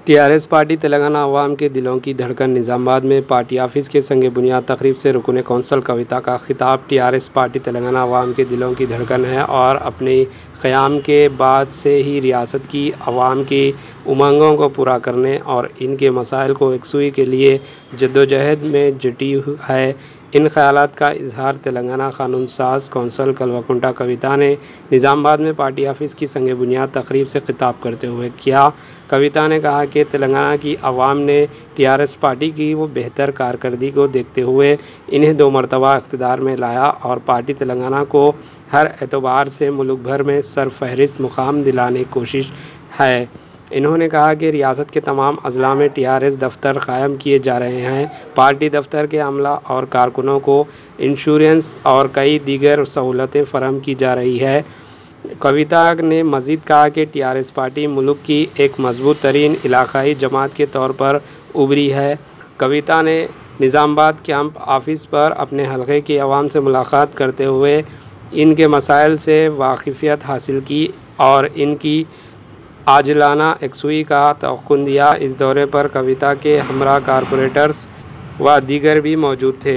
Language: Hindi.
टीआरएस पार्टी तेलंगाना अवाम के दिलों की धड़कन। निज़ामाबाद में पार्टी ऑफिस के संग बुनियाद तकरीब से रुकन कौंसल कविता का खिताब। टीआरएस पार्टी तेलंगाना अवाम के दिलों की धड़कन है और अपने क़याम के बाद से ही रियासत की अवाम की उमंगों को पूरा करने और इनके मसाइल को यकसुई के लिए जद्दोजहद में जुटी है। इन ख़यालात का इजहार तेलंगाना कानून साज कौंसल कल्वाकुंट्ला कविता ने निज़ामाबाद में पार्टी ऑफिस की संग बुनियाद तकरीब से खिताब करते हुए किया। कविता ने कहा कि तेलंगाना की आवाम ने टीआरएस पार्टी की वो बेहतर कारकर्दगी को देखते हुए इन्हें 2 मरतबा इख्तिदार में लाया और पार्टी तेलंगाना को हर एतबार से मुल्क भर में सरफहरिस्त मुकाम दिलाने की कोशिश है। इन्होंने कहा कि रियासत के तमाम अजला में टीआरएस दफ्तर कायम किए जा रहे हैं। पार्टी दफ्तर के अमला और कारकुनों को इंश्योरेंस और कई दीगर सहूलतें फराहम की जा रही है। कविता ने मज़ीद कहा कि टीआरएस पार्टी मुल्क की एक मजबूत तरीन इलाकाई जमात के तौर पर उभरी है। कविता ने निज़ामाबाद कैंप ऑफिस पर अपने हलक़े की आवाम से मुलाकात करते हुए इनके मसाइल से वाकिफ़ियत हासिल की और इनकी आजिलाना यकसुई का तवक्कुन दिया। इस दौरे पर कविता के हमरा कारपोरेटर्स व दीगर भी मौजूद थे।